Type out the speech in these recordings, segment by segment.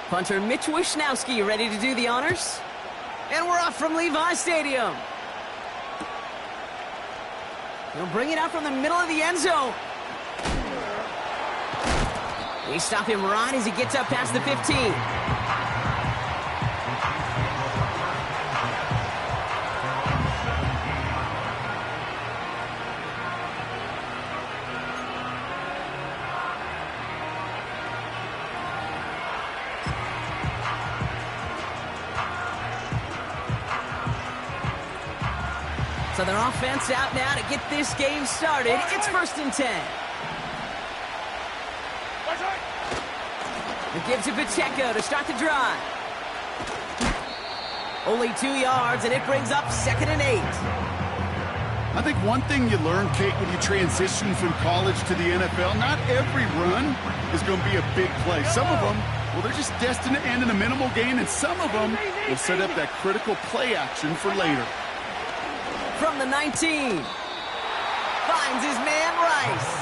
Punter Mitch Wishnowski ready to do the honors. And we're off from Levi Stadium. He'll bring it out from the middle of the end zone. They stop him right as he gets up past the 15. So their offense out now to get this game started. It's 1st and 10. It gives to Pacheco to start the drive. Only 2 yards, and it brings up 2nd and 8. I think one thing you learn, Kate, when you transition from college to the NFL, not every run is going to be a big play. Some of them, well, they're just destined to end in a minimal gain, and some of them will set up that critical play action for later. From the 19. Finds his man Rice.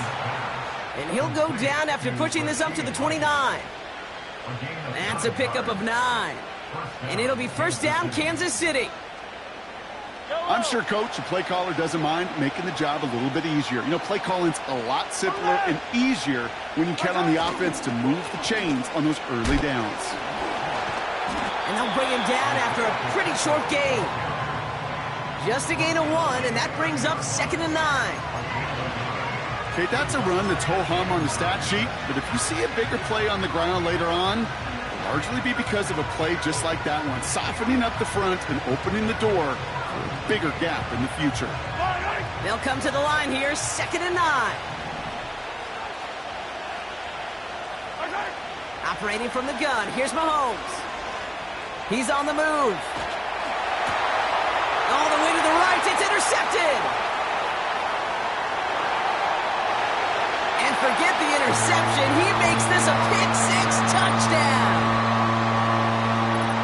And he'll go down after pushing this up to the 29. That's a pickup of 9. And it'll be 1st down, Kansas City. I'm sure Coach, the play caller, doesn't mind making the job a little bit easier. You know, play calling's a lot simpler and easier when you count on the offense to move the chains on those early downs. And they'll bring him down after a pretty short gain. Just a gain of 1, and that brings up 2nd and 9. Okay, that's a run that's ho-hum on the stat sheet, but if you see a bigger play on the ground later on, it'll largely be because of a play just like that one, softening up the front and opening the door for a bigger gap in the future. They'll come to the line here, 2nd and 9. Operating from the gun, here's Mahomes. He's on the move. All the way to the right, it's intercepted. And forget the interception, he makes this a pick-6 touchdown.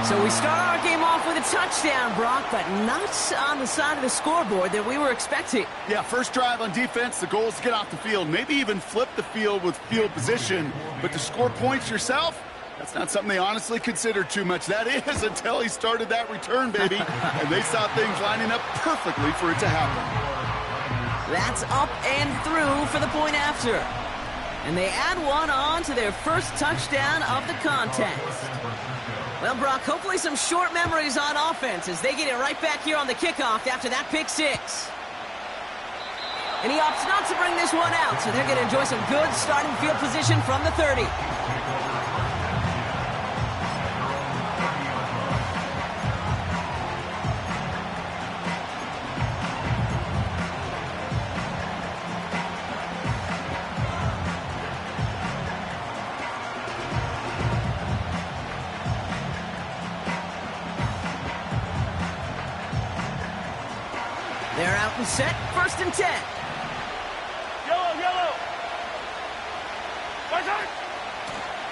So we start our game off with a touchdown, Brock, but not on the side of the scoreboard that we were expecting. Yeah, first drive on defense, the goal is to get off the field, maybe even flip the field with field position, but to score points yourself, that's not something they honestly considered too much. That is until he started that return, baby. And they saw things lining up perfectly for it to happen. That's up and through for the point after. And they add 1 on to their first touchdown of the contest. Well, Brock, hopefully some short memories on offense as they get it right back here on the kickoff after that pick-6. And he opts not to bring this one out, so they're going to enjoy some good starting field position from the 30. They're out and set, 1st and 10. Yellow.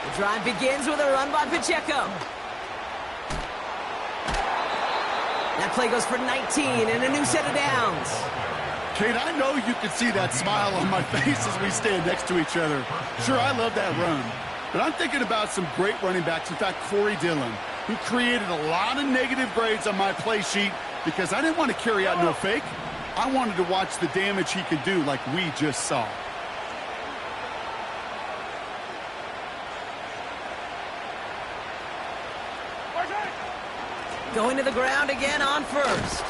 The drive begins with a run by Pacheco. That play goes for 19 and a new set of downs. Kate, I know you can see that smile on my face as we stand next to each other. Sure, I love that run, but I'm thinking about some great running backs. In fact, Corey Dillon, who created a lot of negative grades on my play sheet because I didn't want to carry out no fake. I wanted to watch the damage he could do like we just saw. Going to the ground again on 1st.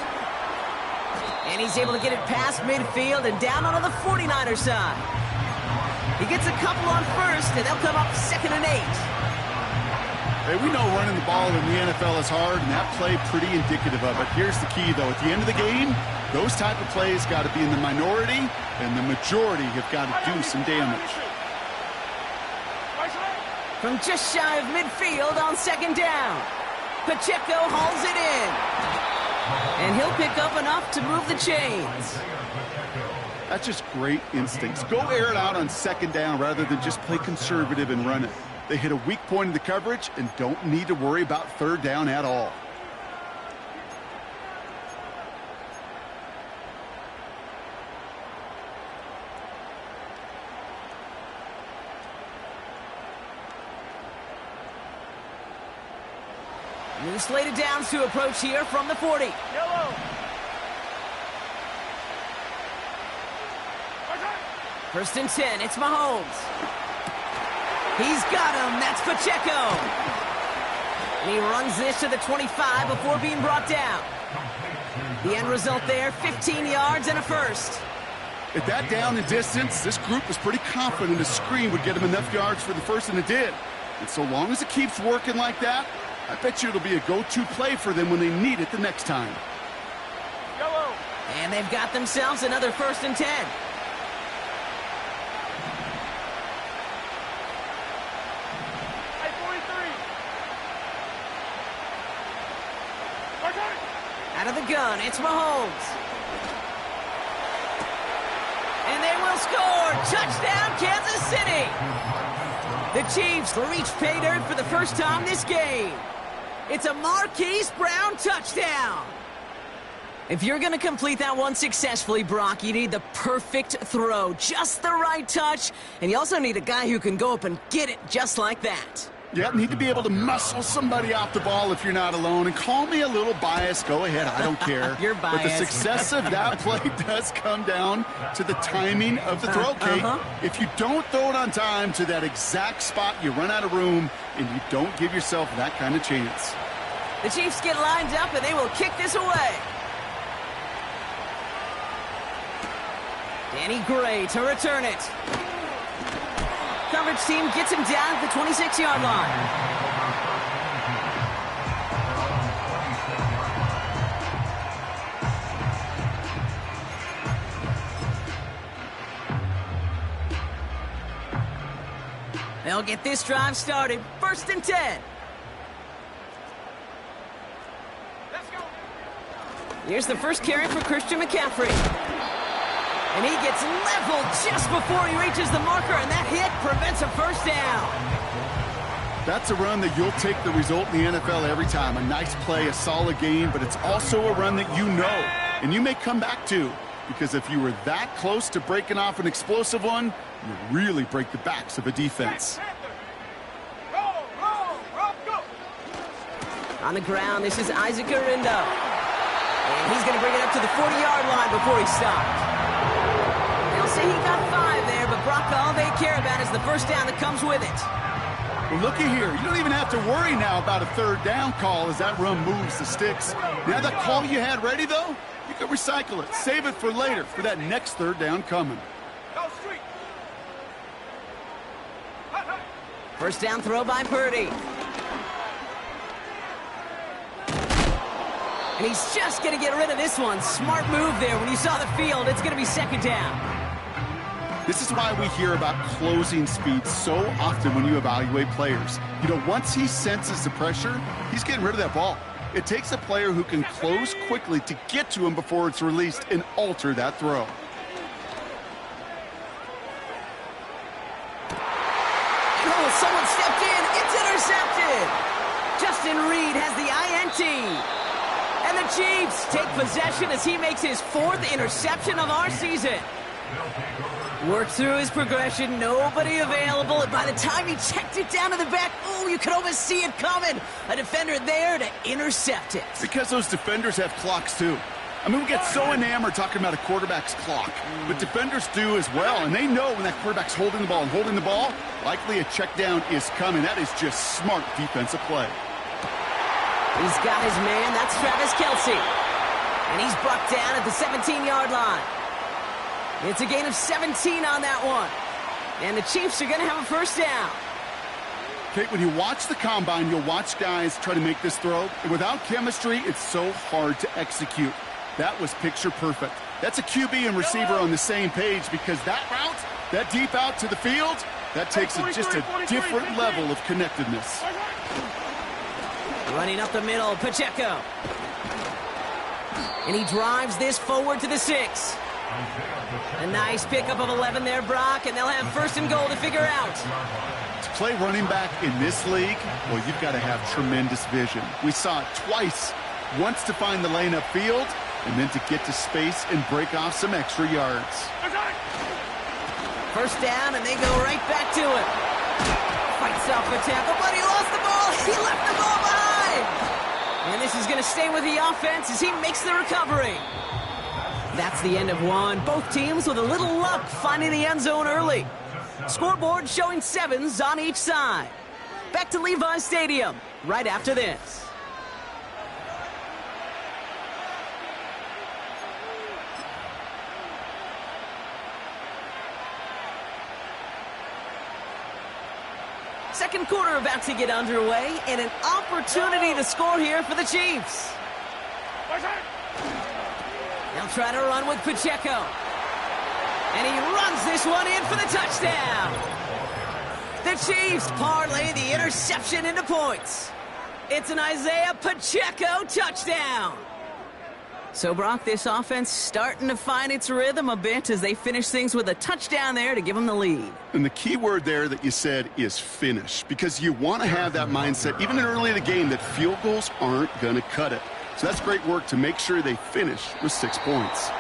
And he's able to get it past midfield and down onto the 49er side. He gets a couple on 1st, and they'll come up 2nd and 8. Hey, we know running the ball in the NFL is hard, and that play pretty indicative of it. Here's the key, though. At the end of the game, those type of plays got to be in the minority, and the majority have got to do some damage. From just shy of midfield on 2nd down, Pacheco hauls it in. And he'll pick up enough to move the chains. That's just great instincts. Go air it out on 2nd down rather than just play conservative and run it. They hit a weak point in the coverage and don't need to worry about 3rd down at all. New slated downs to approach here from the 40. Yellow. First and 10, it's Mahomes. He's got him, that's Pacheco. And he runs this to the 25 before being brought down. The end result there, 15 yards and a first. At that down and distance, this group was pretty confident a screen would get him enough yards for the first, and it did. And so long as it keeps working like that, I bet you it'll be a go-to play for them when they need it the next time. Yellow. And they've got themselves another first and 10. Out of the gun, it's Mahomes. And they will score! Touchdown, Kansas City! The Chiefs reach pay dirt for the first time this game. It's a Marquise Brown touchdown. If you're going to complete that one successfully, Brock, you need the perfect throw, just the right touch, and you also need a guy who can go up and get it just like that. Yeah, need to be able to muscle somebody off the ball if you're not alone. And call me a little biased. Go ahead, I don't care. You're biased. But the success of that play does come down to the timing of the throw, Kate. If you don't throw it on time to that exact spot, you run out of room, and you don't give yourself that kind of chance. The Chiefs get lined up, and they will kick this away. Danny Gray to return it. Coverage team gets him down at the 26-yard line. They'll get this drive started. First and 10. Let's go. Here's the first carry for Christian McCaffrey. And he gets leveled just before he reaches the marker, and that hit prevents a first down. That's a run that you'll take the result in the NFL every time. A nice play, a solid game, but it's also a run that you know, and you may come back to, because if you were that close to breaking off an explosive one, you really break the backs of a defense. Roll, go. On the ground, this is Isaac Arindo. And he's going to bring it up to the 40-yard line before he stopped. Say he got 5 there, but Brock, all they care about is the first down that comes with it. Well, looky here. You don't even have to worry now about a third down call as that run moves the sticks. Now that call you had ready, though, you can recycle it. Save it for later for that next third down coming. Go street. First down throw by Purdy. And he's just going to get rid of this one. Smart move there. When you saw the field, it's going to be second down. This is why we hear about closing speed so often when you evaluate players. You know, once he senses the pressure, he's getting rid of that ball. It takes a player who can close quickly to get to him before it's released and alter that throw. Oh, someone stepped in. It's intercepted. Justin Reed has the INT. And the Chiefs take possession as he makes his 4th interception of our season. Worked through his progression, nobody available, and by the time he checked it down to the back, oh, you could almost see it coming. A defender there to intercept it. Because those defenders have clocks, too. I mean, we get so enamored talking about a quarterback's clock, but defenders do as well, and they know when that quarterback's holding the ball and holding the ball, likely a check down is coming. That is just smart defensive play. He's got his man, that's Travis Kelce. And he's brought down at the 17-yard line. It's a gain of 17 on that one. And the Chiefs are going to have a first down. Kate, when you watch the combine, you'll watch guys try to make this throw. And without chemistry, it's so hard to execute. That was picture perfect. That's a QB and receiver on the same page because that route, that deep out to the field, that takes just a different level of connectedness. Running up the middle, Pacheco. And he drives this forward to the 6. A nice pickup of 11 there, Brock, and they'll have first and goal to figure out. To play running back in this league, well, you've got to have tremendous vision. We saw it twice. Once to find the lane upfield, and then to get to space and break off some extra yards. First down, and they go right back to it. Fights off the tackle, but he lost the ball. He left the ball behind. this is going to stay with the offense as he makes the recovery. That's the end of one. Both teams with a little luck finding the end zone early. Scoreboard showing 7s on each side. Back to Levi Stadium right after this. Second quarter about to get underway, and an opportunity to score here for the Chiefs. They'll try to run with Pacheco. And he runs this one in for the touchdown. The Chiefs parlay the interception into points. It's an Isaiah Pacheco touchdown. So, Brock, this offense starting to find its rhythm a bit as they finish things with a touchdown there to give them the lead. And the key word there that you said is finish, because you want to have that mindset, even early in the game, that field goals aren't going to cut it. So that's great work to make sure they finish with 6 points.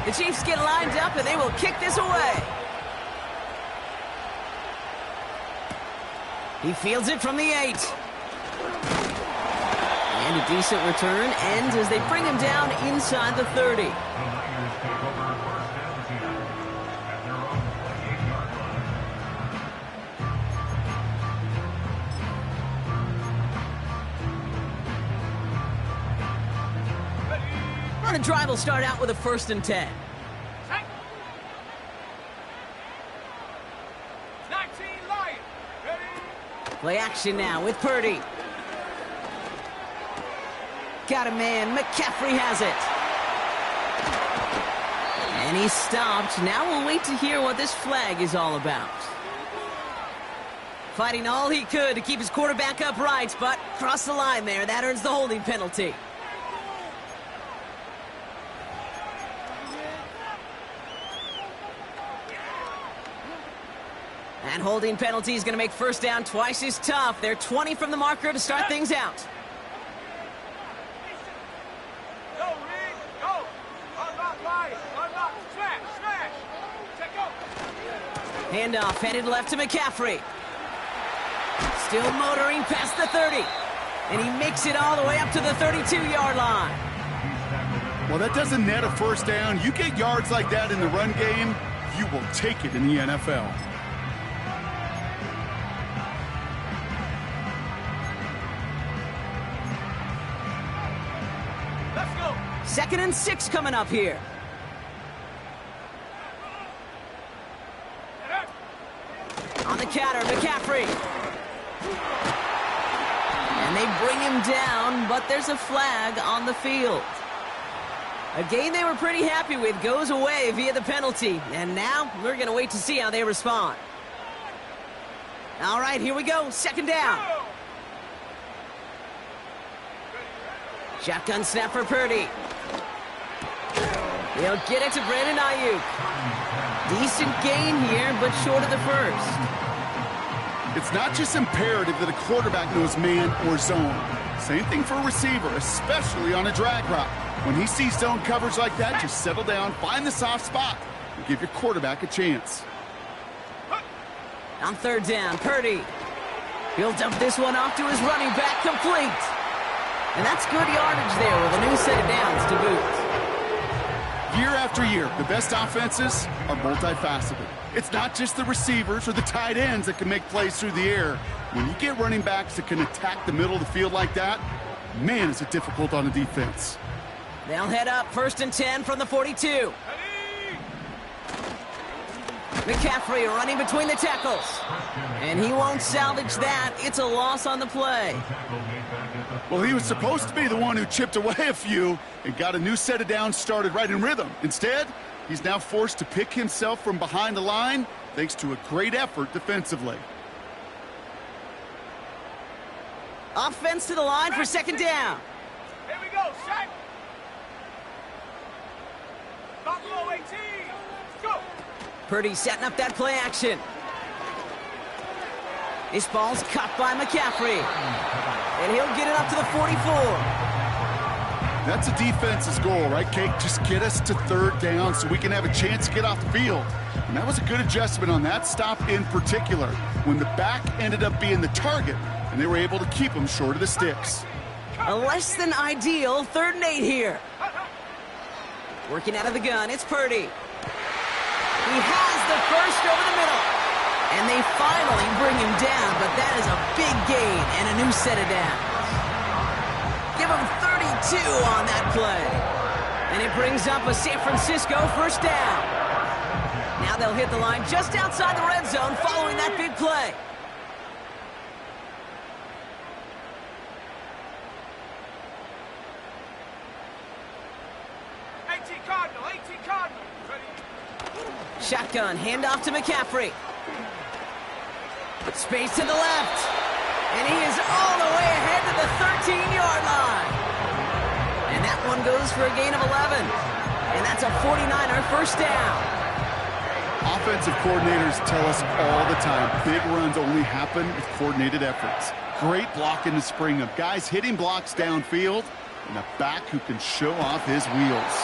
The Chiefs get lined up, and they will kick this away. He fields it from the 8. And a decent return ends as they bring him down inside the 30. The drive will start out with a 1st and 10. 19 Lions. Ready? Play action now with Purdy. Got a man. McCaffrey has it. And he's stopped. Now we'll wait to hear what this flag is all about. Fighting all he could to keep his quarterback upright, but crossed the line there. That earns the holding penalty. And holding penalty is going to make 1st down twice as tough. They're 20 from the marker to start things out. Go, Reed. Go. Unlock Lions. Unlock. Smash. Smash. Check go. Handoff headed left to McCaffrey. Still motoring past the 30. And he makes it all the way up to the 32-yard line. Well, that doesn't net a 1st down. You get yards like that in the run game, you will take it in the NFL. Let's go. 2nd and 6 coming up here. On the counter, McCaffrey. And they bring him down, but there's a flag on the field. A game they were pretty happy with goes away via the penalty. And now we're going to wait to see how they respond. All right, here we go. 2nd down. Shotgun snap for Purdy. He'll get it to Brandon Ayuk. Decent gain here, but short of the 1st. It's not just imperative that a quarterback knows man or zone. Same thing for a receiver, especially on a drag route. When he sees zone coverage like that, just settle down, find the soft spot, and give your quarterback a chance. On 3rd down, Purdy. He'll dump this one off to his running back, complete. And that's good yardage there with a new set of downs to boot. Year after year, the best offenses are multifaceted. It's not just the receivers or the tight ends that can make plays through the air. When you get running backs that can attack the middle of the field like that, man, is it difficult on the defense. They'll head up 1st and 10 from the 42. McCaffrey running between the tackles. And he won't salvage that. It's a loss on the play. Well, he was supposed to be the one who chipped away a few and got a new set of downs started right in rhythm. Instead, he's now forced to pick himself from behind the line thanks to a great effort defensively. Offense to the line for 2nd down. Here we go. Shot. Buffalo 18. Let's go. Purdy setting up that play action. This ball's caught by McCaffrey. And he'll get it up to the 44. That's a defense's goal, right, Kate? Just get us to third down so we can have a chance to get off the field. And that was a good adjustment on that stop in particular, when the back ended up being the target, and they were able to keep him short of the sticks. A less than ideal 3rd and 8 here. Working out of the gun, it's Purdy. He has the first over the middle. And they finally bring him down, but that is a big gain and a new set of downs. Give him 32 on that play. And it brings up a San Francisco 1st down. Now they'll hit the line just outside the red zone following that big play. Shotgun, handoff to McCaffrey. Space to the left. And he is all the way ahead to the 13-yard line. And that one goes for a gain of 11. And that's a 49er 1st down. Offensive coordinators tell us all the time, big runs only happen with coordinated efforts. Great block in the spring of guys hitting blocks downfield, and a back who can show off his wheels.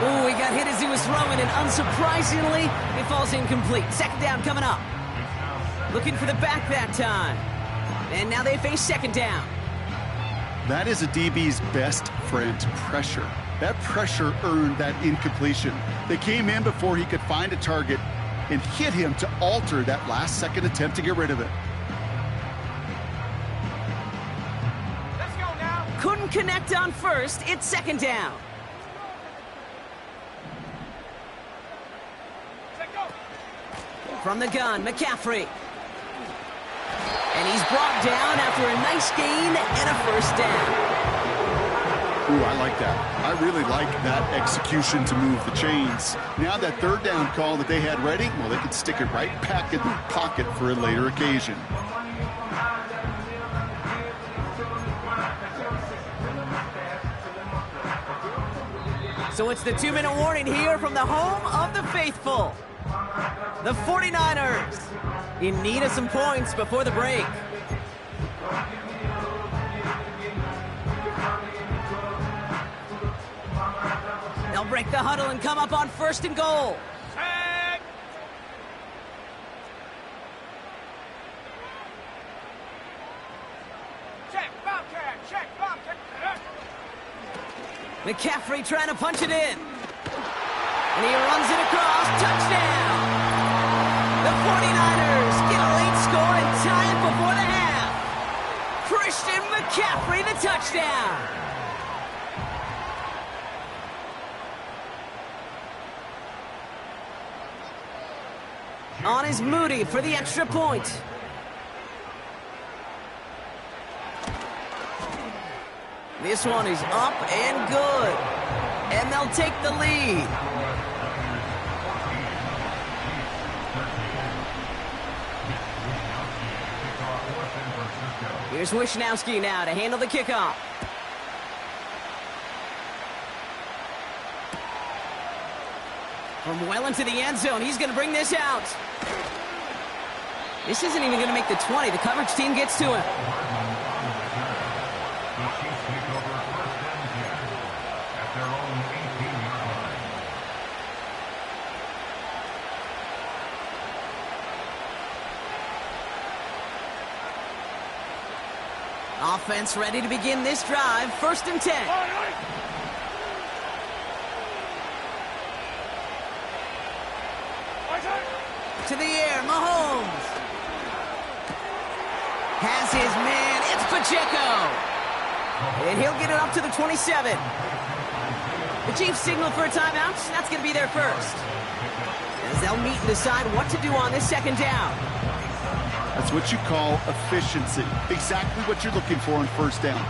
Ooh, he got hit as he was throwing, and unsurprisingly, it falls incomplete. 2nd down coming up. Looking for the back that time. And now they face 2nd down. That is a DB's best friend, pressure. That pressure earned that incompletion. They came in before he could find a target and hit him to alter that last-second attempt to get rid of it. Couldn't connect on 1st. It's 2nd down. From the gun, McCaffrey. And he's brought down after a nice gain and a 1st down. Ooh, I like that. I really like that execution to move the chains. Now that 3rd down call that they had ready, well, they could stick it right back in the pocket for a later occasion. So it's the 2-minute warning here from the home of the faithful. The 49ers in need of some points before the break. They'll break the huddle and come up on 1st and goal. McCaffrey trying to punch it in. And he runs it across. Touchdown! The 49ers get a late score and tie it before the half. Christian McCaffrey, the touchdown. On is Moody for the extra point. This one is up and good. And they'll take the lead. Here's Wishnowski now to handle the kickoff. From well into the end zone, he's going to bring this out. This isn't even going to make the 20. The coverage team gets to him. Offense ready to begin this drive. 1st and 10. To the air, Mahomes. Has his man. It's Pacheco. And he'll get it up to the 27. The Chiefs signal for a timeout. That's going to be their first. As they'll meet and decide what to do on this 2nd down. That's what you call efficiency. Exactly what you're looking for on 1st down.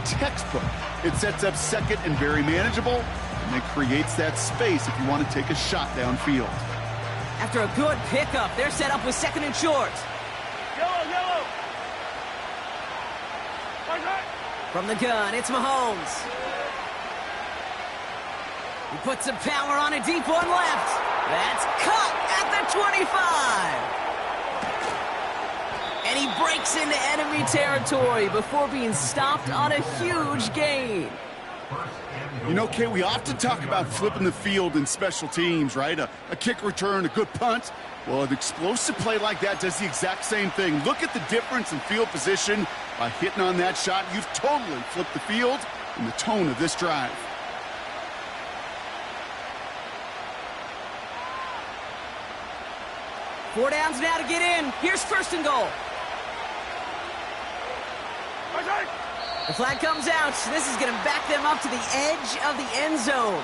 Textbook. It sets up 2nd and very manageable, and it creates that space if you want to take a shot downfield. After a good pickup, they're set up with 2nd and short. Yellow. From the gun, it's Mahomes. He puts some power on a deep one left. That's cut at the 25. And he breaks into enemy territory before being stopped on a huge gain. You know, Kay, we often talk about flipping the field in special teams, right? A kick return, a good punt. Well, an explosive play like that does the exact same thing. Look at the difference in field position. By hitting on that shot, you've totally flipped the field and the tone of this drive. Four downs now to get in. Here's first and goal. The flag comes out. This is going to back them up to the edge of the end zone.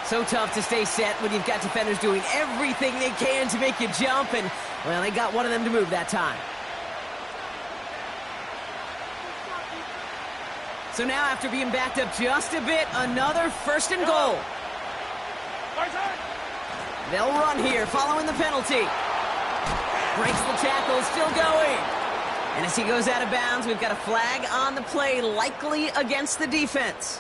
So tough to stay set when you've got defenders doing everything they can to make you jump, and, well, they got one of them to move that time. So now, after being backed up just a bit, another first and goal. They'll run here, following the penalty. Breaks the tackle, still going. And as he goes out of bounds, we've got a flag on the play, likely against the defense.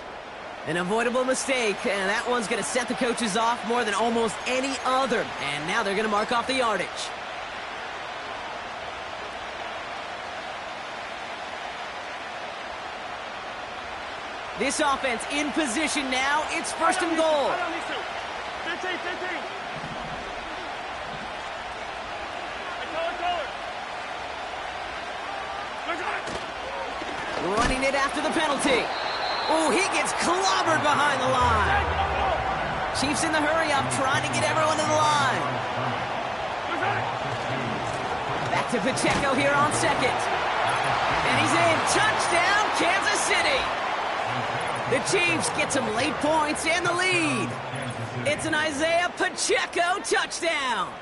An avoidable mistake, and that one's going to set the coaches off more than almost any other. And now they're going to mark off the yardage. This offense in position now. It's first and goal. 15. Running it after the penalty. Oh, he gets clobbered behind the line. Chiefs in the hurry-up, trying to get everyone to the line. Back to Pacheco here on second. And he's in. Touchdown, Kansas City. The Chiefs get some late points and the lead. It's an Isaiah Pacheco touchdown.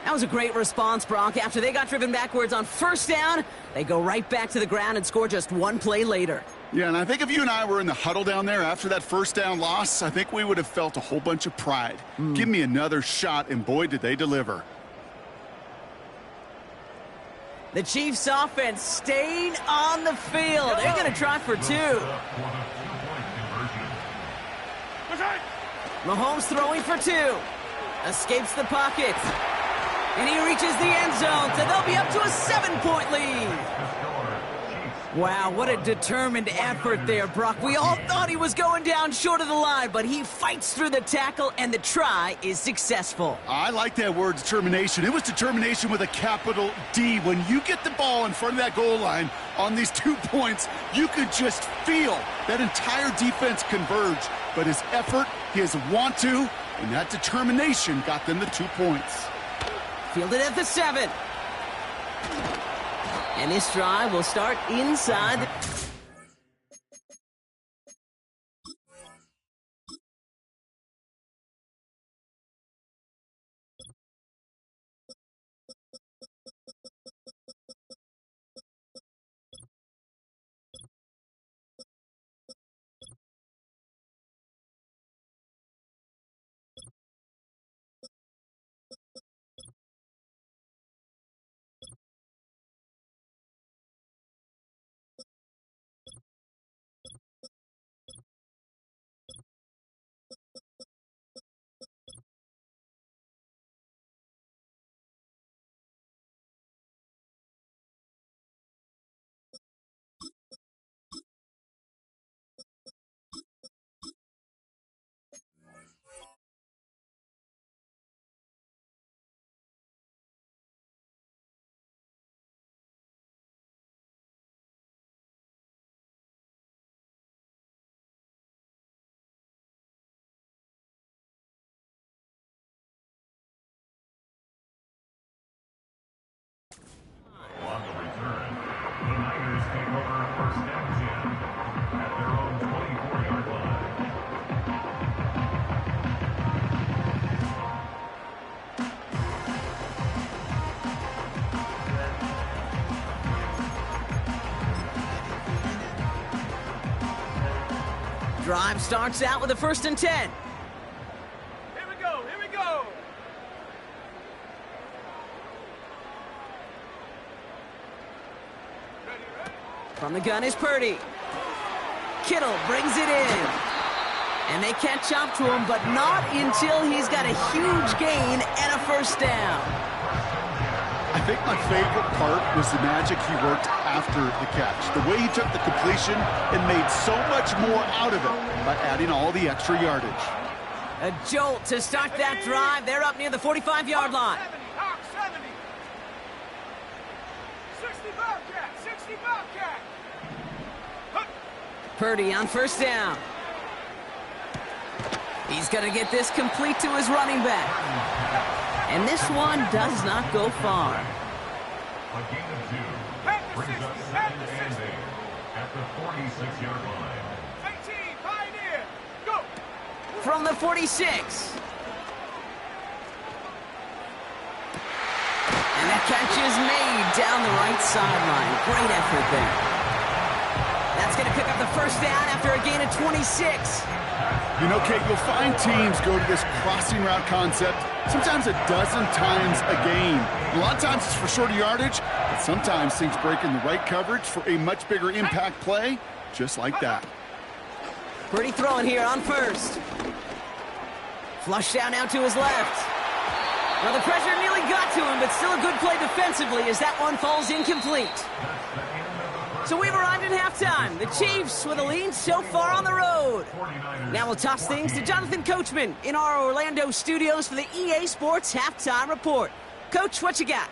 That was a great response, Brock. After they got driven backwards on first down, they go right back to the ground and score just one play later. Yeah, and I think if you and I were in the huddle down there after that first down loss, I think we would have felt a whole bunch of pride. Give me another shot, and boy, did they deliver. The Chiefs offense staying on the field. They're going to try for two. Mahomes throwing for two. Escapes the pocket. And he reaches the end zone, so they'll be up to a 7-point lead. Wow, what a determined effort there, Brock. We all thought he was going down short of the line, but he fights through the tackle, and the try is successful. I like that word, determination. It was determination with a capital D. When you get the ball in front of that goal line on these 2 points, you could just feel that entire defense converge. But his effort, his want to, and that determination got them the 2 points. Fielded at the 7. And this drive will start inside the... Drive starts out with a 1st and 10. Here we go, here we go. From the gun is Purdy. Kittle brings it in. And they catch up to him, but not until he's got a huge gain and a 1st down. I think my favorite part was the magic he worked after the catch. The way he took the completion and made so much more out of it by adding all the extra yardage. A jolt to start that drive. They're up near the 45-yard line. 70. 60 Bobcat. 60 Bobcat. Purdy on first down. He's going to get this complete to his running back. And this one does not go far. A gain of 2. Brings up second and 8 at the 46-yard line. 18, Pioneer. Go. From the 46. And that catch is made down the right sideline. Great effort there. That's going to pick up the first down after a gain of 26. You know, Kate, you'll find teams go to this crossing route concept sometimes a dozen times a game. A lot of times it's for shorter yardage, but sometimes things break in the right coverage for a much bigger impact play, just like that. Purdy throwing here on first. Flush down now to his left. Well, the pressure nearly got to him, but still a good play defensively as that one falls incomplete. So we've arrived at halftime. The Chiefs with a lead so far on the road. Now we'll toss things to Jonathan Coachman in our Orlando studios for the EA Sports Halftime Report. Coach, what you got?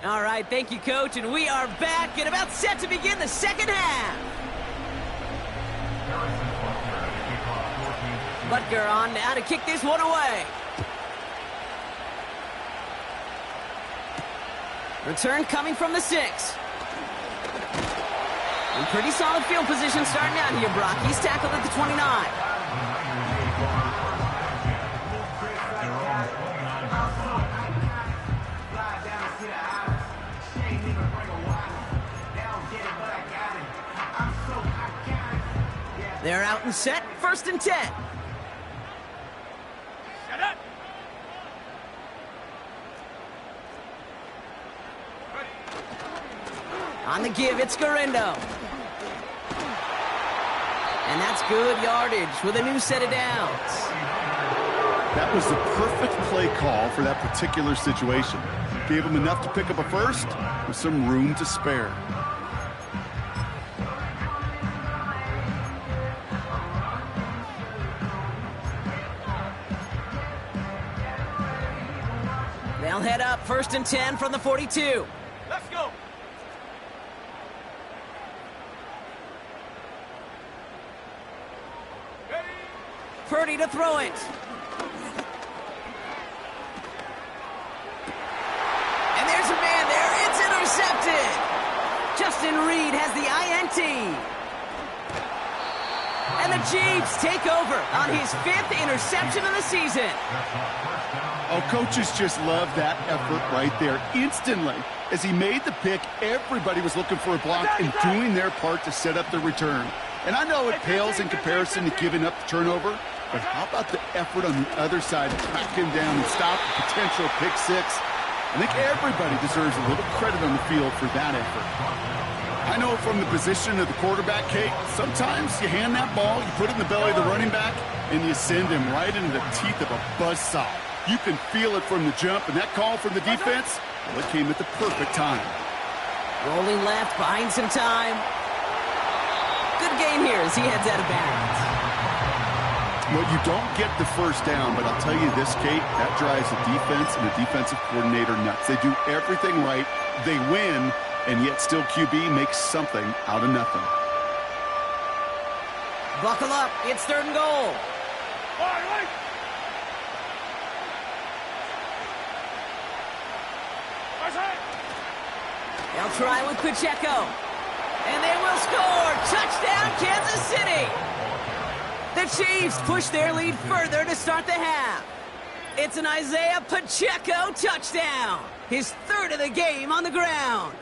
All right, thank you, Coach, and we are back and about set to begin the second half. Butker on now to kick this one away. Return coming from the 6. And pretty solid field position starting out here, Brock. He's tackled at the 29. They're out and set, 1st and 10. Set up. On the give, it's Garindo. And that's good yardage with a new set of downs. That was the perfect play call for that particular situation. Gave him enough to pick up a first with some room to spare. They'll head up 1st and 10 from the 42. Let's go. Purdy to throw it. And there's a man there. It's intercepted. Justin Reed has the INT. And the Chiefs take over on his 5th interception of the season. Oh, coaches just love that effort right there. Instantly, as he made the pick, everybody was looking for a block and doing their part to set up the return. And I know it pales in comparison to giving up the turnover, but how about the effort on the other side, tracking down and stop the potential pick 6? I think everybody deserves a little credit on the field for that effort. I know from the position of the quarterback, Kate, sometimes you hand that ball, you put it in the belly of the running back, and you send him right into the teeth of a buzzsaw. You can feel it from the jump, and that call from the defense, well, it came at the perfect time. Rolling left, buying some time. Good game here as he heads out of bounds. Well, you don't get the first down, but I'll tell you this, Kate, that drives the defense and the defensive coordinator nuts. They do everything right, they win, and yet still QB makes something out of nothing. Buckle up, it's 3rd and goal. They'll try with Pacheco. And they will score. Touchdown, Kansas City. The Chiefs push their lead further to start the half. It's an Isaiah Pacheco touchdown. His 3rd of the game on the ground.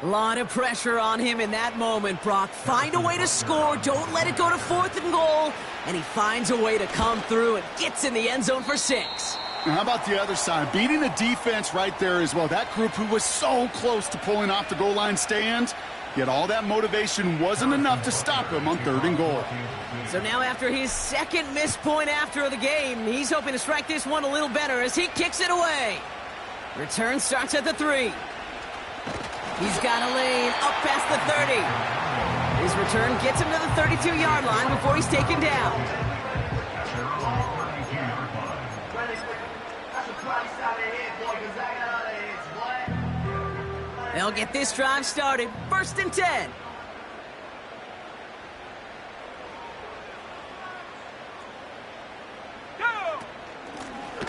A lot of pressure on him in that moment, Brock. Find a way to score. Don't let it go to 4th and goal. And he finds a way to come through and gets in the end zone for 6. And how about the other side? Beating the defense right there as well. That group who was so close to pulling off the goal line stand, Yet all that motivation wasn't enough to stop him on 3rd and goal. So now after his second missed point after of the game, he's hoping to strike this one a little better as he kicks it away. Return starts at the 3. He's got a lane up past the 30. His return gets him to the 32-yard line before he's taken down. They'll get this drive started. 1st and 10.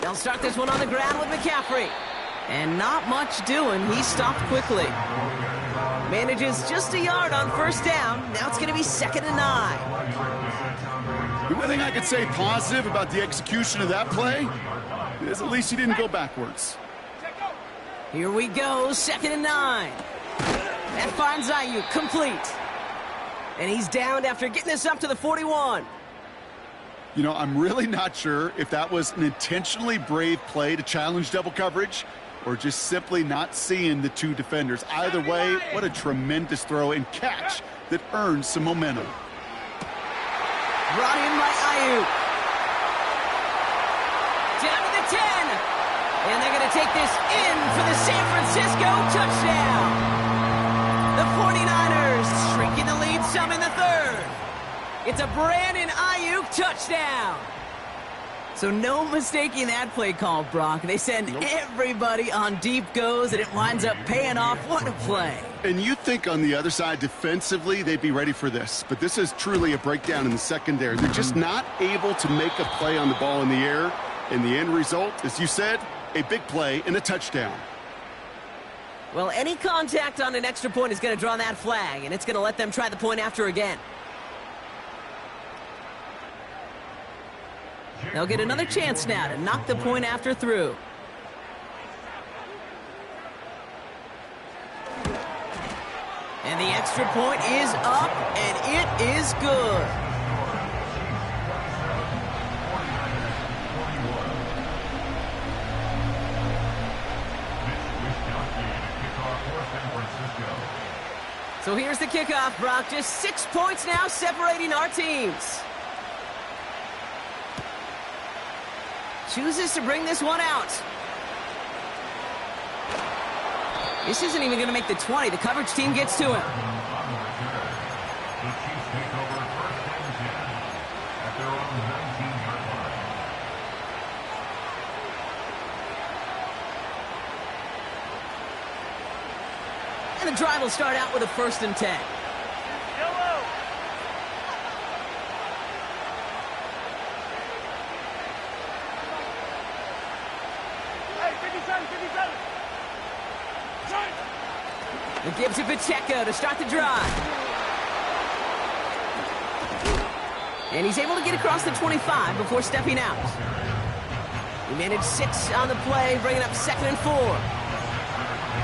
They'll start this one on the ground with McCaffrey. And not much doing. He stopped quickly. Manages just a yard on 1st down. Now it's going to be 2nd and 9. The one thing I could say positive about the execution of that play is at least he didn't go backwards. Here we go, 2nd and 9. That finds Ayuk complete. And he's downed after getting this up to the 41. You know, I'm really not sure if that was an intentionally brave play to challenge double coverage or just simply not seeing the 2 defenders. Either way, what a tremendous throw and catch that earned some momentum. Brought in by Ayuk. Down to the 10. And they're going to take this in for the San Francisco touchdown. The 49ers shrinking the lead some in the 3rd. It's a Brandon Ayuk touchdown. So no mistaking that play call, Brock. They send everybody on deep goes, and it winds up paying off. What a play. And you think on the other side, defensively, they'd be ready for this. But this is truly a breakdown in the secondary. They're just not able to make a play on the ball in the air. And the end result, as you said, a big play and a touchdown. Well, any contact on an extra point is going to draw that flag, and it's going to let them try the point after again. They'll get another chance now to knock the point after through. And the extra point is up, and it is good. So here's the kickoff, Brock. Just 6 points now separating our teams. Chooses to bring this one out. This isn't even going to make the 20. The coverage team gets to him. And the drive will start out with a 1st and 10. It gives to Pacheco to start the drive. And he's able to get across the 25 before stepping out. He managed 6 on the play, bringing up 2nd and 4.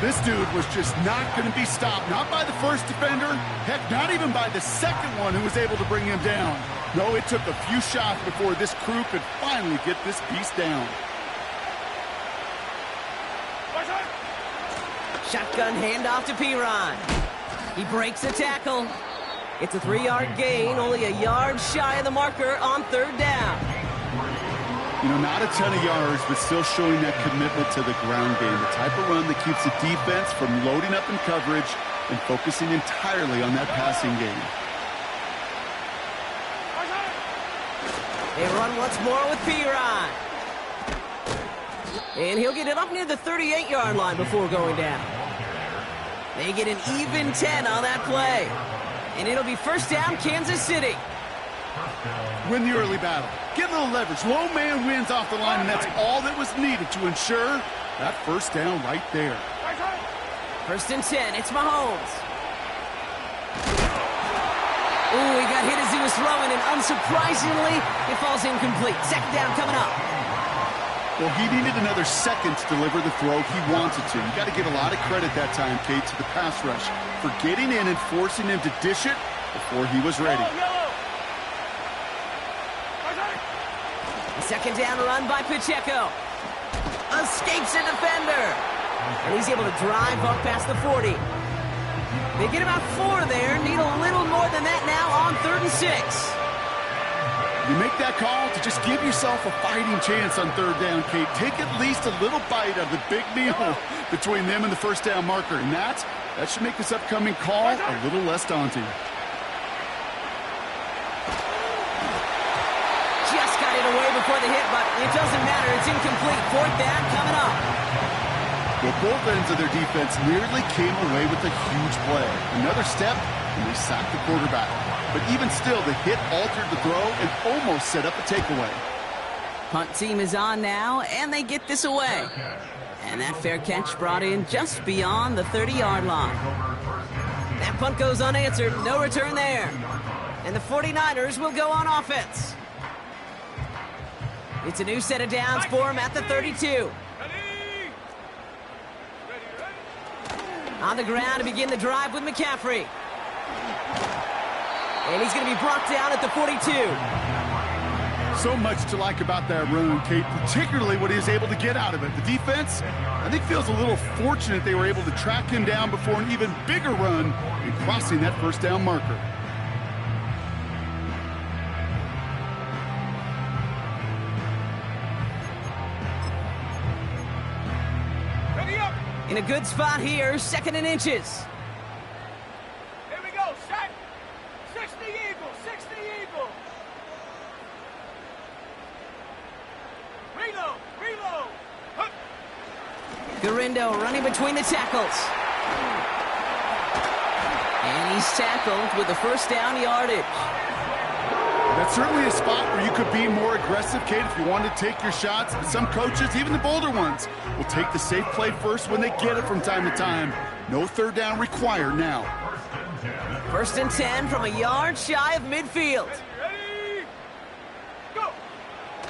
This dude was just not going to be stopped. Not by the first defender. Heck, not even by the second one who was able to bring him down. No, it took a few shots before this crew could finally get this beast down. Shotgun handoff to Piron. He breaks the tackle. It's a 3-yard gain, only a yard shy of the marker on 3rd down. You know, not a ton of yards, but still showing that commitment to the ground game. The type of run that keeps the defense from loading up in coverage and focusing entirely on that passing game. They run once more with Piron. And he'll get it up near the 38-yard line before going down. They get an even 10 on that play. And it'll be 1st down, Kansas City. Win the early battle. Get a little leverage. Low man wins off the line, and that's all that was needed to ensure that 1st down right there. 1st and 10. It's Mahomes. Ooh, he got hit as he was throwing, and unsurprisingly, it falls incomplete. 2nd down coming up. Well, he needed another second to deliver the throw he wanted to. You got to give a lot of credit that time, Kate, to the pass rush for getting in and forcing him to dish it before he was ready. The 2nd down run by Pacheco. Escapes a defender. And he's able to drive up past the 40. They get about 4 there. Need a little more than that now on 3rd and 6. You make that call to just give yourself a fighting chance on 3rd down, Kate. Take at least a little bite of the big meal between them and the 1st down marker. And that should make this upcoming call a little less daunting. Just got it away before the hit, but it doesn't matter. It's incomplete. 4th down coming up. Well, both ends of their defense nearly came away with a huge play. Another step, and they sacked the quarterback. But even still, the hit altered the throw and almost set up a takeaway. Punt team is on now, and they get this away. And that fair catch brought in just beyond the 30-yard line. That punt goes unanswered. No return there. And the 49ers will go on offense. It's a new set of downs for him at the 32. On the ground to begin the drive with McCaffrey. And he's going to be brought down at the 42. So much to like about that run, Kate, particularly what he was able to get out of it. The defense, I think, feels a little fortunate they were able to track him down before an even bigger run in crossing that 1st down marker. In a good spot here, 2nd and inches. Here we go, set. 60 Eagle, 60 Eagle. Reload, reload. Hup. Garindo running between the tackles. And he's tackled with the 1st down yardage. That's certainly a spot where you could be more aggressive, Kate, if you wanted to take your shots. But some coaches, even the bolder ones, will take the safe play first when they get it from time to time. No 3rd down required now. 1st and 10 from a yard shy of midfield. Ready? Go.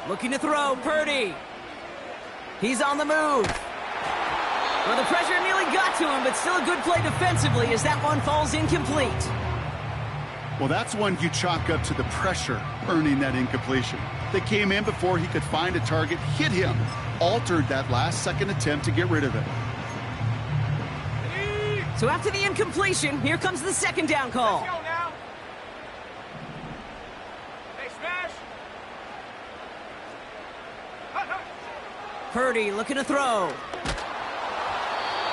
Looking to throw, Purdy. He's on the move. Well, the pressure nearly got to him, but still a good play defensively as that one falls incomplete. Well, that's one you chalk up to the pressure earning that incompletion. They came in before he could find a target, hit him, altered that last-second attempt to get rid of it. So after the incompletion, here comes the 2nd down call. Let's go now. Hey, smash. Hut, hut. Purdy looking to throw.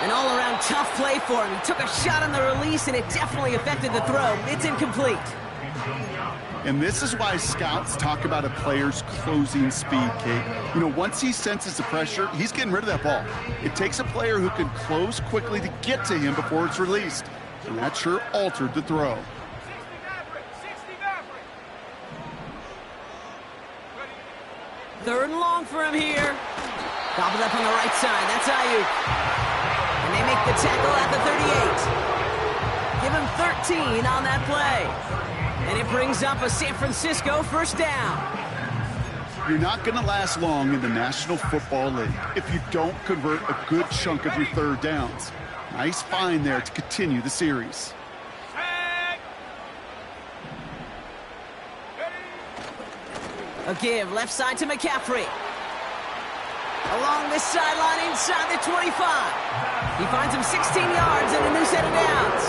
An all-around tough play for him. He took a shot on the release, and it definitely affected the throw. It's incomplete. And this is why scouts talk about a player's closing speed, Kate. You know, once he senses the pressure, he's getting rid of that ball. It takes a player who can close quickly to get to him before it's released. And that sure altered the throw. 60 Maverick, 60 Maverick. Ready? 3rd and long for him here. Gobbled up on the right side. That's Ayuk. And they make the tackle at the 38. Give him 13 on that play. And it brings up a San Francisco 1st down. You're not going to last long in the National Football League if you don't convert a good chunk of your 3rd downs. Nice find there to continue the series. Tag. Ready? A give left side to McCaffrey. Along this sideline inside the 25. He finds him 16 yards and a new set of downs.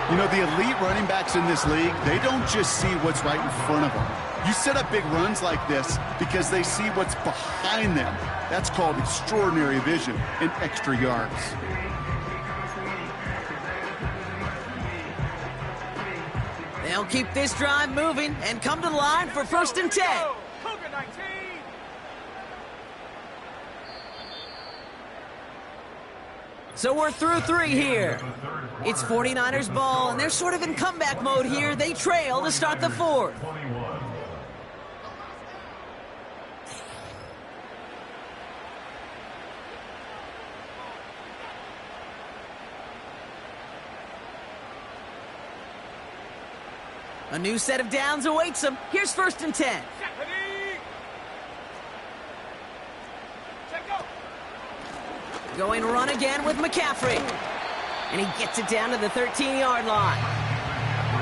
You know, the elite running backs in this league, they don't just see what's right in front of them. You set up big runs like this because they see what's behind them. That's called extraordinary vision and extra yards. They'll keep this drive moving and come to the line for 1st and 10. Cougar 19. So we're through 3 here. It's 49ers ball, and they're sort of in comeback mode here. They trail to start the 4th. A new set of downs awaits them. Here's 1st and 10. Ready? Check go. Going run again with McCaffrey. And he gets it down to the 13-yard line.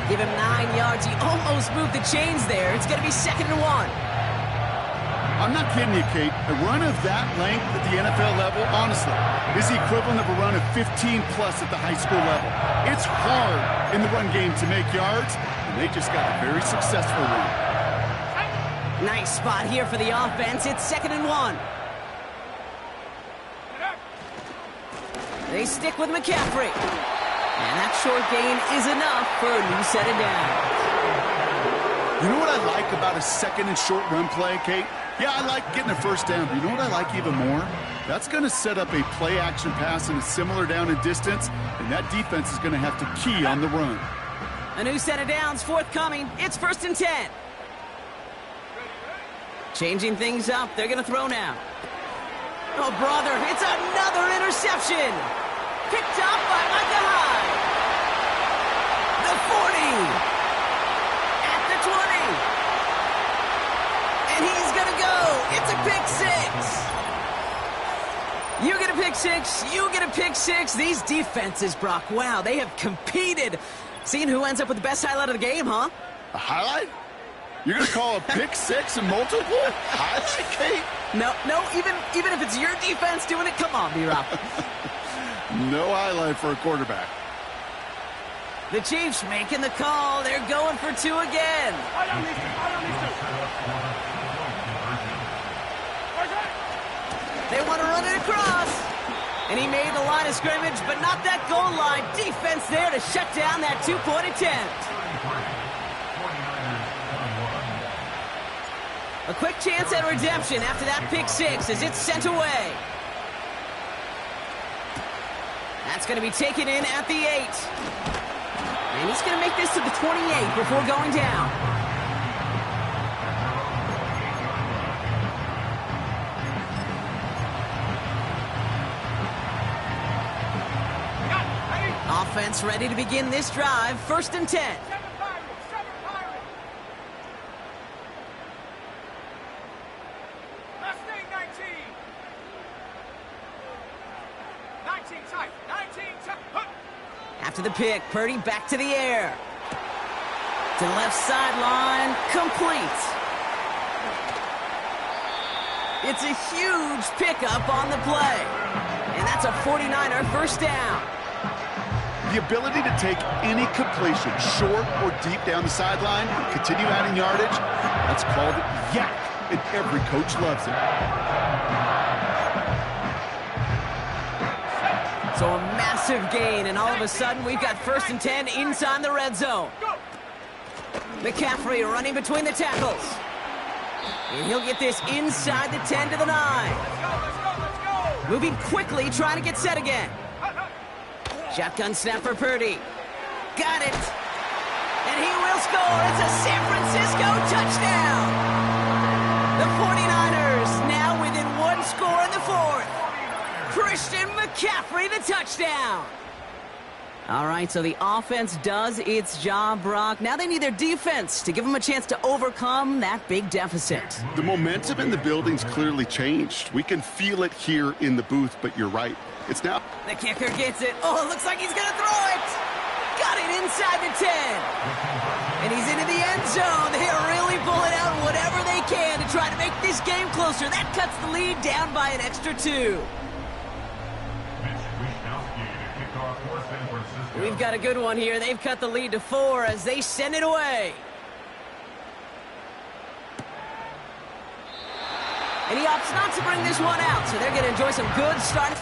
Give him 9 yards. He almost moved the chains there. It's going to be 2nd and 1. I'm not kidding you, Kate. A run of that length at the NFL level, honestly, is the equivalent of a run of 15-plus at the high school level. It's hard in the run game to make yards, and they just got a very successful run. Nice spot here for the offense. It's 2nd and 1. They stick with McCaffrey. And that short gain is enough for a new set of downs. You know what I like about a 2nd and short run play, Kate? Yeah, I like getting a first down, but you know what I like even more? That's going to set up a play-action pass in a similar down and distance, and that defense is going to have to key on the run. A new set of downs forthcoming. It's 1st and 10. Changing things up. They're going to throw now. Oh, brother, it's another interception. Picked up by Micah Hyde. The 40. At the 20. And he's going to go. It's a pick six. You get a pick six. You get a pick six. These defenses, Brock, wow, they have competed. Seeing who ends up with the best highlight of the game, huh? A highlight? You're going to call a pick six and multiple? Highlight, Kate? No, even if it's your defense doing it, come on, B-Rob. No highlight for a quarterback. The Chiefs making the call. They're going for two again. They want to run it across. And he made the line of scrimmage, but not that goal line. Defense there to shut down that two-point attempt. A quick chance at redemption after that pick six as it's sent away. That's going to be taken in at the 8. And he's going to make this to the 28 before going down. Offense ready to begin this drive. 1st and 10. After the pick, Purdy back to the air. To the left sideline, complete. It's a huge pickup on the play. And that's a 49er first down. The ability to take any completion, short or deep down the sideline, and continue adding yardage, that's called yak, and every coach loves it. So a massive gain, and all of a sudden we've got 1st and 10 inside the red zone. McCaffrey running between the tackles. And he'll get this inside the 10 to the 9. Moving quickly, trying to get set again. Shotgun snap for Purdy. Got it. And he will score. It's a San Francisco touchdown. The 49ers now within one score in the 4th. Christian McCaffrey, the touchdown. All right, so the offense does its job, Brock. Now they need their defense to give them a chance to overcome that big deficit. The momentum in the building's clearly changed. We can feel it here in the booth, but you're right. It's now. The kicker gets it. Oh, it looks like he's going to throw it. Got it inside the 10. And he's into the end zone. They are really pulling out whatever they can to try to make this game closer. That cuts the lead down by an extra 2. We've got a good one here. They've cut the lead to 4 as they send it away. And he opts not to bring this one out, so they're going to enjoy some good start.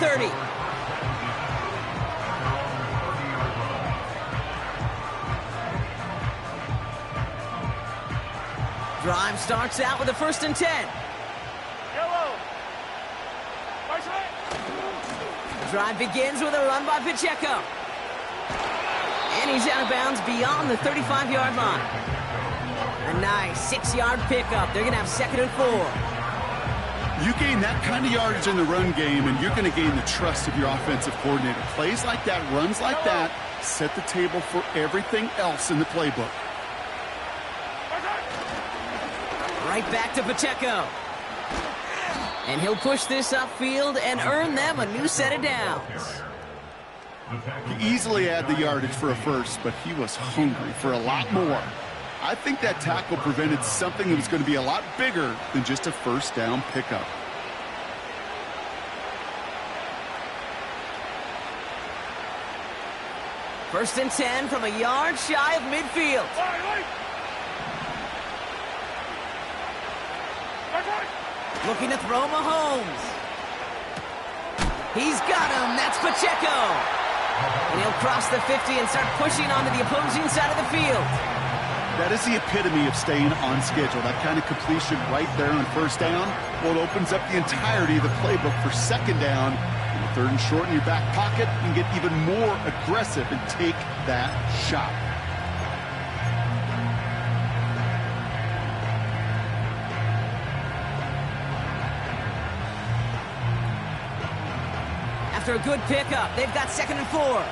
30. Drive starts out with a 1st and 10. Yellow. Drive begins with a run by Pacheco. And he's out of bounds beyond the 35-yard line. A nice 6-yard pickup. They're going to have 2nd and 4. You gain that kind of yardage in the run game, and you're going to gain the trust of your offensive coordinator. Plays like that, runs like that, set the table for everything else in the playbook. Right back to Pacheco. And he'll push this upfield and earn them a new set of downs. He easily had the yardage for a first, but he was hungry for a lot more. I think that tackle prevented something that was going to be a lot bigger than just a 1st down pickup. First and 10 from a yard shy of midfield. Looking to throw Mahomes. He's got him. That's Pacheco. And he'll cross the 50 and start pushing onto the opposing side of the field. That is the epitome of staying on schedule. That kind of completion right there on 1st down. Well, it opens up the entirety of the playbook for 2nd down. And 3rd and short in your back pocket, you can get even more aggressive and take that shot. After a good pickup, they've got 2nd and 4.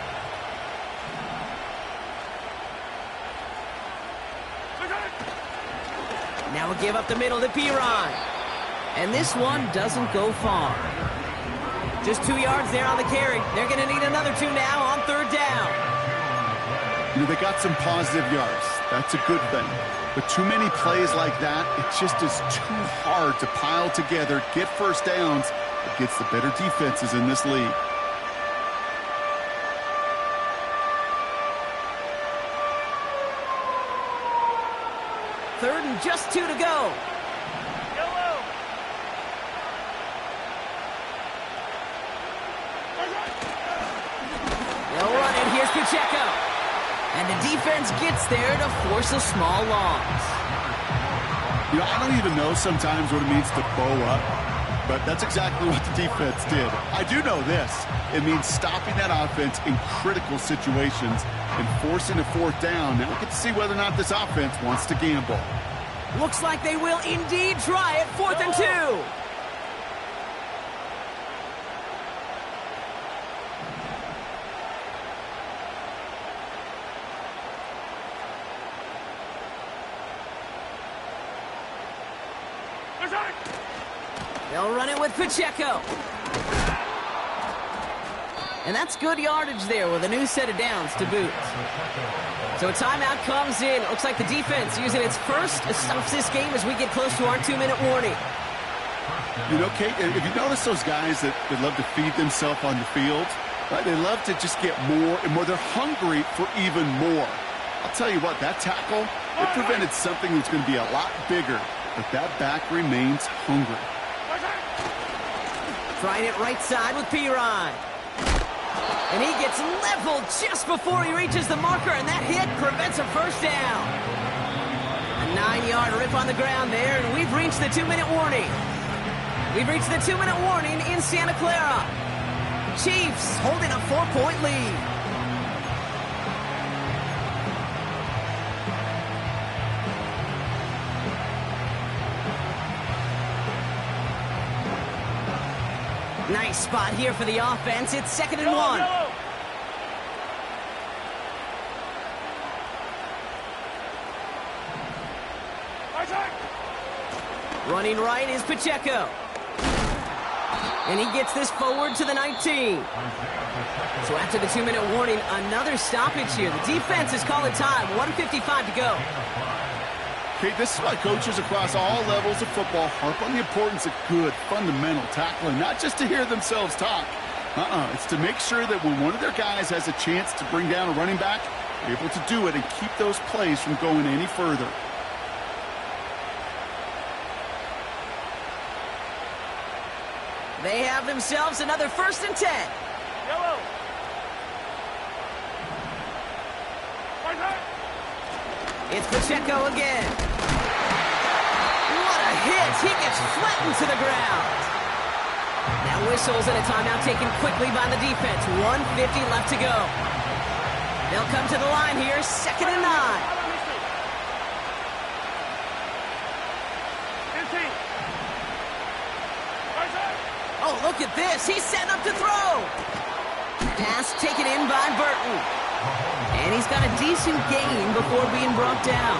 Now we'll give up the middle to Piron. And this one doesn't go far. Just 2 yards there on the carry. They're going to need another 2 now on 3rd down. You know, they got some positive yards. That's a good thing. But too many plays like that, it just is too hard to pile together, get 1st downs against the better defenses in this league. Third and just 2 to go. Yellow. They'll run it. Here's Pacheco. And the defense gets there to force a small loss. You know, I don't even know sometimes what it means to bow up, but that's exactly what the defense did. I do know this. It means stopping that offense in critical situations and forcing a 4th down. Now we get to see whether or not this offense wants to gamble. Looks like they will indeed try it. 4th and 2. They'll run it with Pacheco. And that's good yardage there with a new set of downs to boot. So a timeout comes in. Looks like the defense using its first stops this game as we get close to our 2-minute warning. You know, Kate, if you notice those guys that love to feed themselves on the field, right? They love to just get more and more. They're hungry for even more. I'll tell you what, that tackle, it prevented something that's going to be a lot bigger, but that back remains hungry. Trying it right side with Piron. And he gets leveled just before he reaches the marker, and that hit prevents a 1st down. A 9-yard rip on the ground there, and we've reached the 2-minute warning. We've reached the 2-minute warning in Santa Clara. Chiefs holding a 4-point lead. Nice spot here for the offense. It's 2nd and 1. Yellow. Running right is Pacheco. And he gets this forward to the 19. So after the 2-minute warning, another stoppage here. The defense is calling time. 1:55 to go. Okay, this is why coaches across all levels of football harp on the importance of good, fundamental tackling, not just to hear themselves talk. It's to make sure that when one of their guys has a chance to bring down a running back, they're able to do it and keep those plays from going any further. They have themselves another 1st and 10. Yellow. It's Pacheco again. What a hit! He gets flattened to the ground. That whistles and a timeout taken quickly by the defense. 1:50 left to go. They'll come to the line here, 2nd and 9. 15. Oh, look at this. He's setting up to throw. Pass taken in by Burton. And he's got a decent gain before being brought down.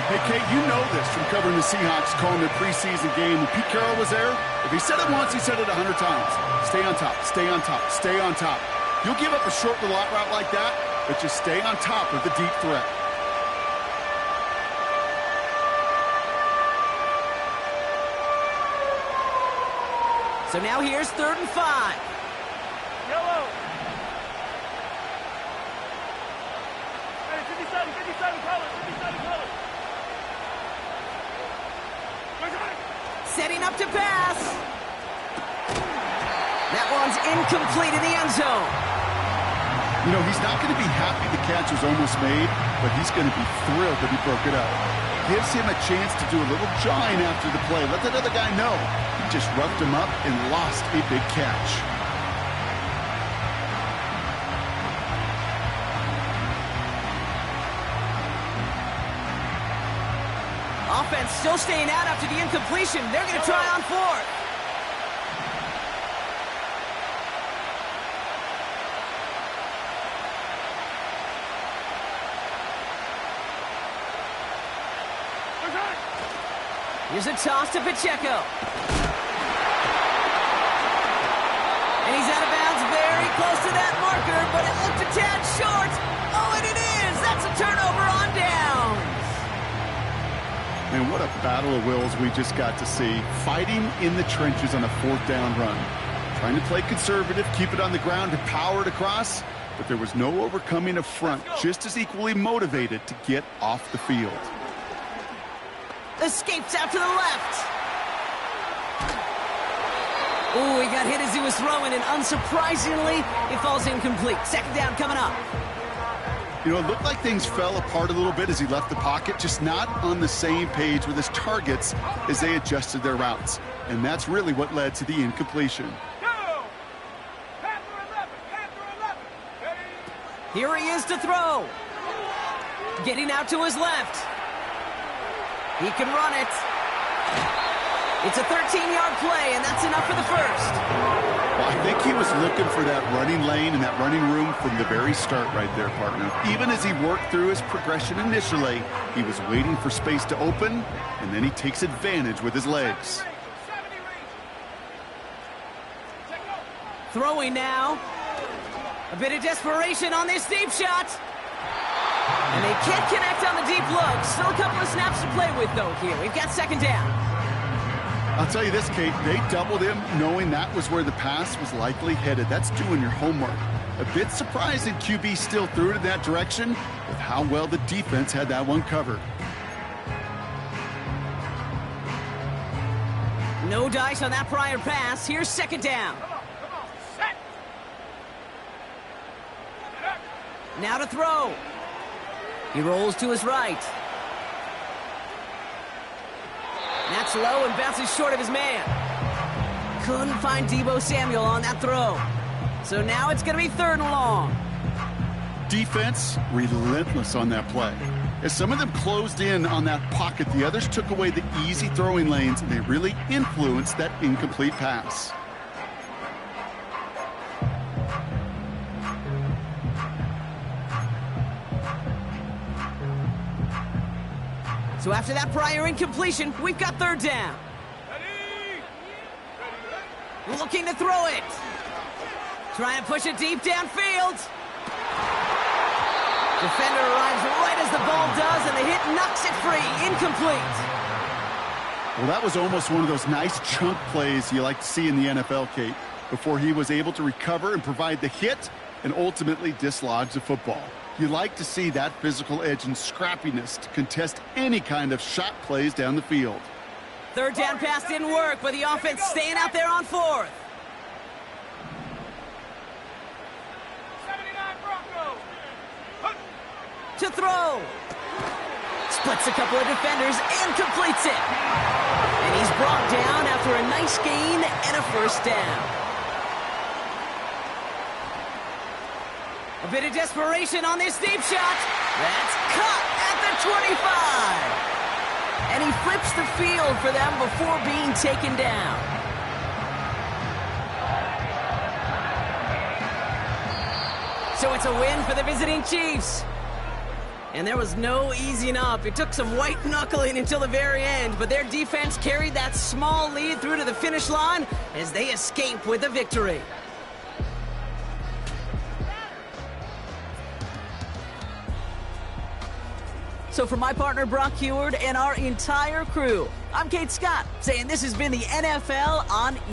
Hey, Kate, you know this from covering the Seahawks, calling their preseason game. When Pete Carroll was there, if he said it once, he said it 100 times. Stay on top, stay on top, stay on top. You'll give up a short route like that, but just stay on top of the deep threat. So now here's 3rd and 5. Yellow. Hey, 57 colors. Setting up to pass. That one's incomplete in the end zone. You know, he's not going to be happy the catch was almost made, but he's going to be thrilled that he broke it up. Gives him a chance to do a little jawing after the play. Let that other guy know. He just roughed him up and lost a big catch. Offense still staying out after the incompletion. They're going to try on 4th. Here's a toss to Pacheco. And he's out of bounds very close to that marker, but it looked a tad short. Oh, and it is! That's a turnover on downs. And what a battle of wills we just got to see. Fighting in the trenches on a 4th down run. Trying to play conservative, keep it on the ground, and power it across. But there was no overcoming a front, just as equally motivated to get off the field. Escapes out to the left. Ooh, he got hit as he was throwing, and unsurprisingly, it falls incomplete. 2nd down coming up. You know, it looked like things fell apart a little bit as he left the pocket, just not on the same page with his targets as they adjusted their routes. And that's really what led to the incompletion. Here he is to throw. Getting out to his left. He can run it. It's a 13-yard play, and that's enough for the 1st. Well, I think he was looking for that running lane and that running room from the very start right there, partner. Even as he worked through his progression initially, he was waiting for space to open, and then he takes advantage with his legs. Throwing now. A bit of desperation on this deep shot. And they can't connect on the deep look. Still a couple of snaps to play with, though, here. We've got 2nd down. I'll tell you this, Kate, they doubled him knowing that was where the pass was likely headed. That's doing your homework. A bit surprising QB still threw it in that direction with how well the defense had that one covered. No dice on that prior pass. Here's 2nd down. Set. Now to throw. He rolls to his right. That's low and bounces short of his man. Couldn't find Deebo Samuel on that throw. So now it's going to be 3rd and long. Defense relentless on that play. As some of them closed in on that pocket, the others took away the easy throwing lanes, and they really influenced that incomplete pass. So after that prior incompletion, we've got 3rd down. Looking to throw it. Try and push it deep downfield. Defender arrives right as the ball does, and the hit knocks it free. Incomplete. Well, that was almost one of those nice chunk plays you like to see in the NFL, Kate, before he was able to recover and provide the hit and ultimately dislodge the football. You like to see that physical edge and scrappiness to contest any kind of shot plays down the field. Third down pass didn't work, but the offense staying out there on fourth. 79 Broncos. To throw. Splits a couple of defenders and completes it. And he's brought down after a nice gain and a first down. A bit of desperation on this deep shot. That's cut at the 25. And he flips the field for them before being taken down. So it's a win for the visiting Chiefs. And there was no easing up. It took some white knuckling until the very end, but their defense carried that small lead through to the finish line as they escape with a victory. So for my partner Brock Heward and our entire crew, I'm Kate Scott, saying this has been the NFL on